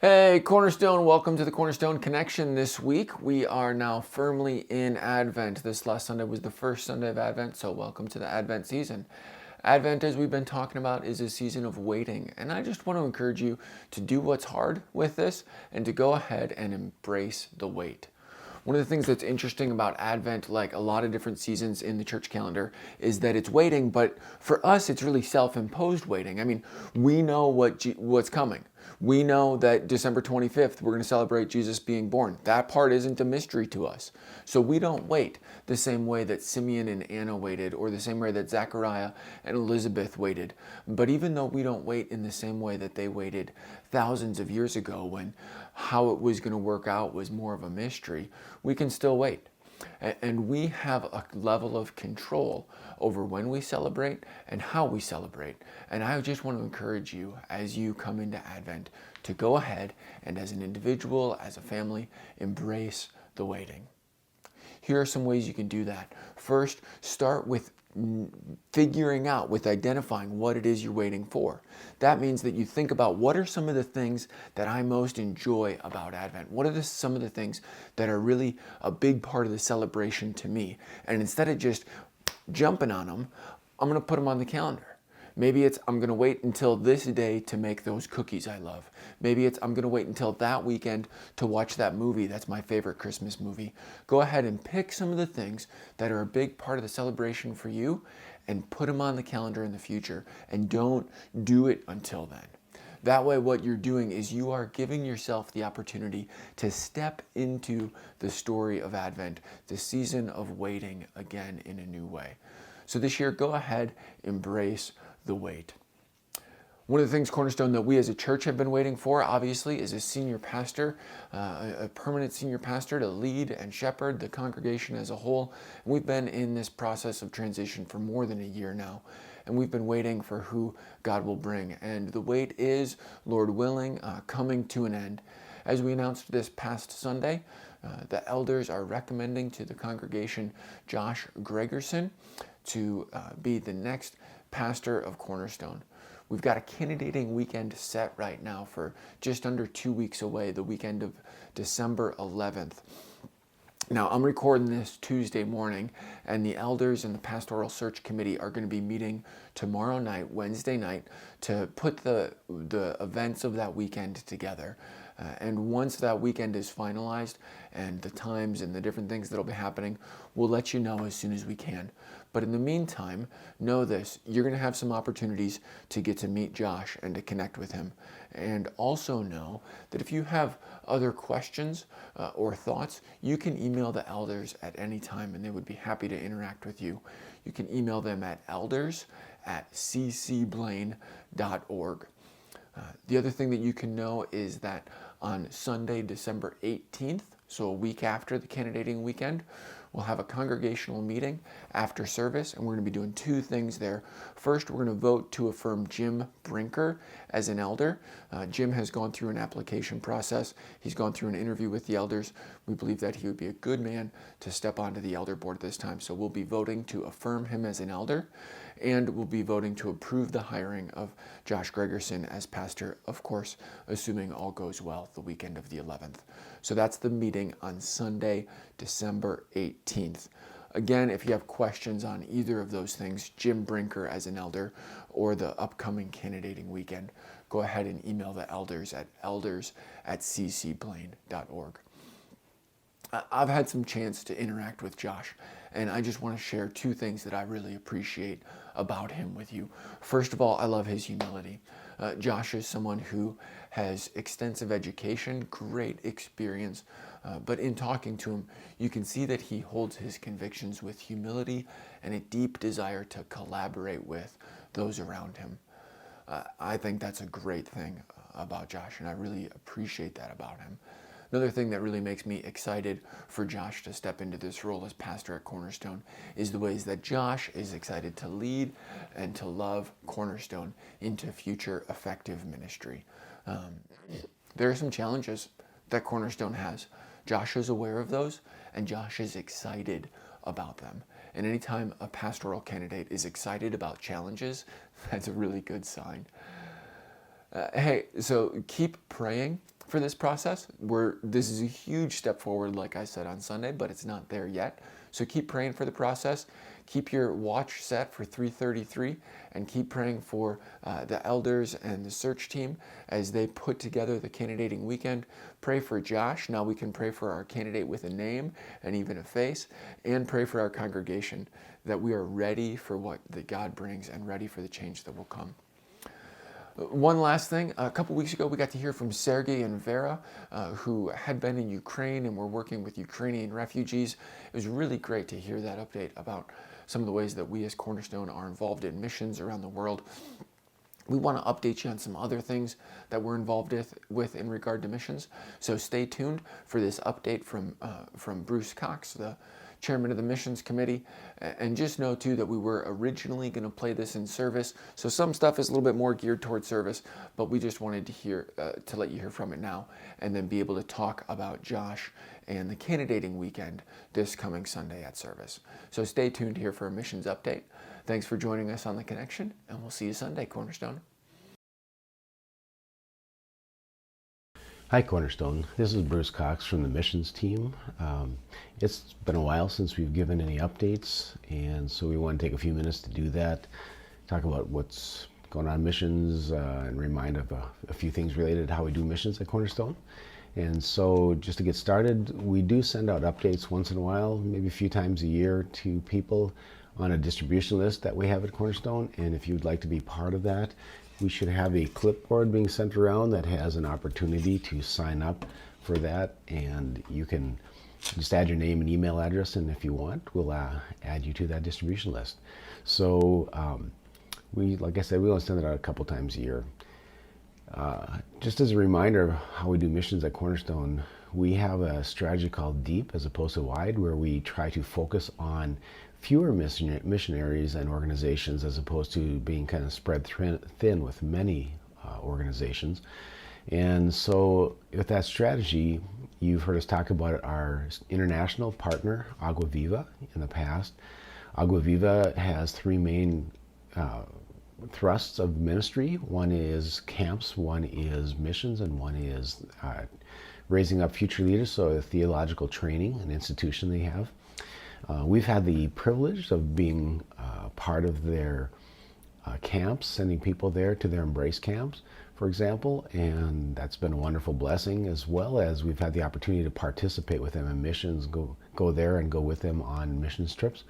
Hey, Cornerstone, welcome to the Cornerstone Connection this week. We are now firmly in Advent. This last Sunday was the first Sunday of Advent, so welcome to the Advent season. Advent, as we've been talking about, is a season of waiting, and I just want to encourage you to do what's hard with this and to go ahead and embrace the wait. One of the things that's interesting about Advent, like a lot of different seasons in the church calendar, is that it's waiting, but for us, it's really self-imposed waiting. I mean, we know what's coming. We know that December 25th, we're going to celebrate Jesus being born. That part isn't a mystery to us. So we don't wait the same way that Simeon and Anna waited, or the same way that Zechariah and Elizabeth waited. But even though we don't wait in the same way that they waited thousands of years ago, when how it was going to work out was more of a mystery, we can still wait. And we have a level of control over when we celebrate and how we celebrate. And I just want to encourage you, as you come into Advent, to go ahead and, as an individual, as a family, embrace the waiting. Here are some ways you can do that. First, start with figuring out, with identifying what it is you're waiting for. That means that you think about, what are some of the things that I most enjoy about Advent? What are some of the things that are really a big part of the celebration to me? And instead of just jumping on them, I'm going to put them on the calendar. Maybe it's, I'm going to wait until this day to make those cookies I love. Maybe it's, I'm going to wait until that weekend to watch that movie. That's my favorite Christmas movie. Go ahead and pick some of the things that are a big part of the celebration for you and put them on the calendar in the future. And don't do it until then. That way, what you're doing is you are giving yourself the opportunity to step into the story of Advent, the season of waiting again in a new way. So this year, go ahead, embrace the wait. One of the things, Cornerstone, that we as a church have been waiting for, obviously, is a senior pastor, a permanent senior pastor to lead and shepherd the congregation as a whole. And we've been in this process of transition for more than a year now. And we've been waiting for who God will bring. And the wait is, Lord willing, coming to an end. As we announced this past Sunday, the elders are recommending to the congregation Josh Gregersen to be the next pastor of Cornerstone. We've got a candidating weekend set right now for just under 2 weeks away, the weekend of December 11th. Now, I'm recording this Tuesday morning, and the elders and the pastoral search committee are going to be meeting tomorrow night, Wednesday night, to put the events of that weekend together. And once that weekend is finalized and the times and the different things that will be happening, we'll let you know as soon as we can. But in the meantime, know this, you're going to have some opportunities to get to meet Josh and to connect with him. And also know that if you have other questions or thoughts, you can email the elders at any time and they would be happy to interact with you. You can email them at elders@ccblaine.org. The other thing that you can know is that on Sunday, December 18th, so a week after the candidating weekend, we'll have a congregational meeting after service, and we're going to be doing two things there. First, we're going to vote to affirm Jim Brinker as an elder. Jim has gone through an application process. He's gone through an interview with the elders. We believe that he would be a good man to step onto the elder board this time. So we'll be voting to affirm him as an elder, and we'll be voting to approve the hiring of Josh Gregersen as pastor, of course, assuming all goes well the weekend of the 11th. So that's the meeting on Sunday, December 18th. Again, if you have questions on either of those things, Jim Brinker as an elder or the upcoming candidating weekend, go ahead and email the elders at elders@ccblaine.org. I've had some chance to interact with Josh, and I just want to share two things that I really appreciate about him with you. First of all, I love his humility. Josh is someone who has extensive education, great experience, but in talking to him, you can see that he holds his convictions with humility and a deep desire to collaborate with those around him. I think that's a great thing about Josh, and I really appreciate that about him. Another thing that really makes me excited for Josh to step into this role as pastor at Cornerstone is the ways that Josh is excited to lead and to love Cornerstone into future effective ministry. There are some challenges that Cornerstone has. Josh is aware of those, and Josh is excited about them. And anytime a pastoral candidate is excited about challenges, that's a really good sign. Hey, so keep praying for this process. This is a huge step forward, like I said on Sunday, but it's not there yet. So keep praying for the process. Keep your watch set for 3:33, and keep praying for the elders and the search team as they put together the candidating weekend. Pray for Josh. Now we can pray for our candidate with a name and even a face, and pray for our congregation that we are ready for what that God brings and ready for the change that will come. One last thing, a couple weeks ago we got to hear from Sergey and Vera, who had been in Ukraine and were working with Ukrainian refugees. It was really great to hear that update about some of the ways that we as Cornerstone are involved in missions around the world. We want to update you on some other things that we're involved with in regard to missions. So stay tuned for this update from Bruce Cox, the chairman of the missions committee. And just know too that we were originally going to play this in service. So some stuff is a little bit more geared towards service, but we just wanted to let you hear from it now and then be able to talk about Josh and the candidating weekend this coming Sunday at service. So stay tuned here for a missions update. Thanks for joining us on The Connection, and we'll see you Sunday, Cornerstone. Hi Cornerstone, this is Bruce Cox from the missions team. It's been a while since we've given any updates, and so we want to take a few minutes to do that, talk about what's going on in missions, and remind of a few things related to how we do missions at Cornerstone. And so just to get started, we do send out updates once in a while, maybe a few times a year, to people on a distribution list that we have at Cornerstone. And if you'd like to be part of that, we should have a clipboard being sent around that has an opportunity to sign up for that, and you can just add your name and email address, and if you want, we'll add you to that distribution list. So like I said, we only send it out a couple times a year. Just as a reminder of how we do missions at Cornerstone, we have a strategy called deep as opposed to wide, where we try to focus on fewer missionaries and organizations as opposed to being kind of spread thin with many organizations. And so with that strategy, you've heard us talk about our international partner, Agua Viva, in the past. Agua Viva has three main thrusts of ministry. One is camps, one is missions, and one is raising up future leaders, so a theological training, an institution they have. We've had the privilege of being part of their camps, sending people there to their Embrace camps, for example, and that's been a wonderful blessing, as well as we've had the opportunity to participate with them in missions, go there and go with them on missions trips,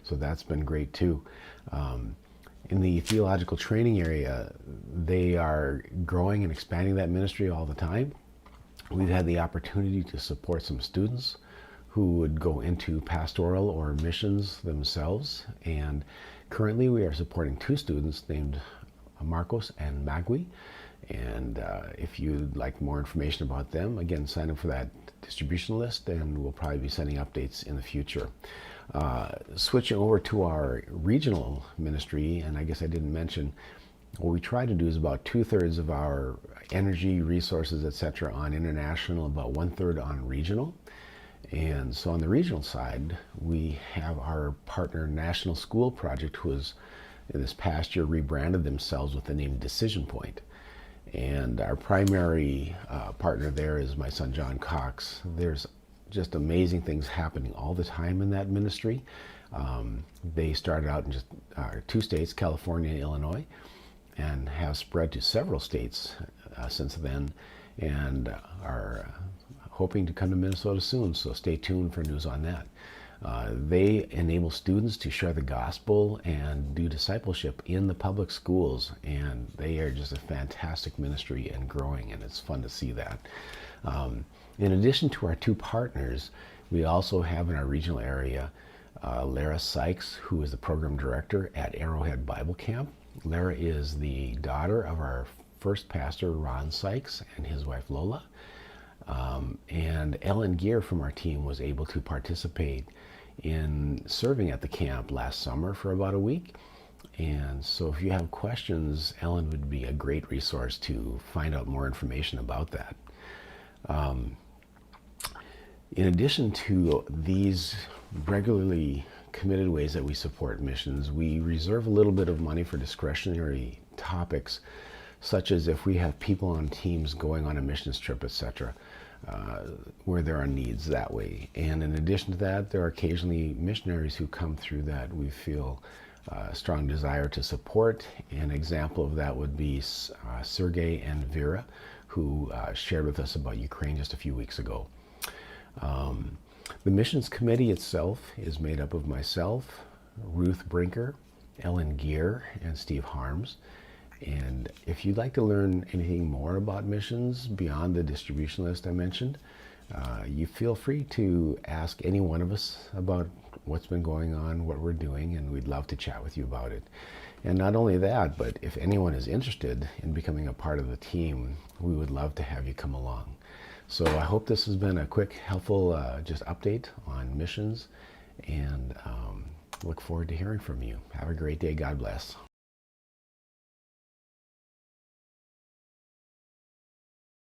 so that's been great too. In the theological training area, they are growing and expanding that ministry all the time. We've had the opportunity to support some students who would go into pastoral or missions themselves, and currently we are supporting two students named Marcos and Magui, and if you'd like more information about them, again, sign up for that distribution list, and we'll probably be sending updates in the future. Switching over to our regional ministry, and I guess I didn't mention, what we try to do is about 2/3 of our energy, resources, etc. on international, about 1/3 on regional. And so on the regional side, we have our partner National School Project, who has in this past year rebranded themselves with the name Decision Point. And our primary partner there is my son John Cox. There's just amazing things happening all the time in that ministry. They started out in just two states, California and Illinois, and have spread to several states since then, and are hoping to come to Minnesota soon, so stay tuned for news on that. They enable students to share the gospel and do discipleship in the public schools, and they are just a fantastic ministry and growing, and it's fun to see that. In addition to our two partners, we also have in our regional area Lara Sykes, who is the program director at Arrowhead Bible Camp. Lara is the daughter of our first pastor, Ron Sykes, and his wife Lola. And Ellen Gear from our team was able to participate in serving at the camp last summer for about a week. And so if you have questions, Ellen would be a great resource to find out more information about that. In addition to these regularly committed ways that we support missions, we reserve a little bit of money for discretionary topics such as if we have people on teams going on a missions trip, etc., where there are needs that way. And in addition to that, there are occasionally missionaries who come through that we feel a strong desire to support. An example of that would be Sergey and Vera, who shared with us about Ukraine just a few weeks ago. The missions committee itself is made up of myself, Ruth Brinker, Ellen Gear, and Steve Harms. And if you'd like to learn anything more about missions beyond the distribution list I mentioned, you feel free to ask any one of us about what's been going on, what we're doing, and we'd love to chat with you about it. And not only that, but if anyone is interested in becoming a part of the team, we would love to have you come along. So I hope this has been a quick, helpful just update on missions, and look forward to hearing from you. Have a great day. God bless.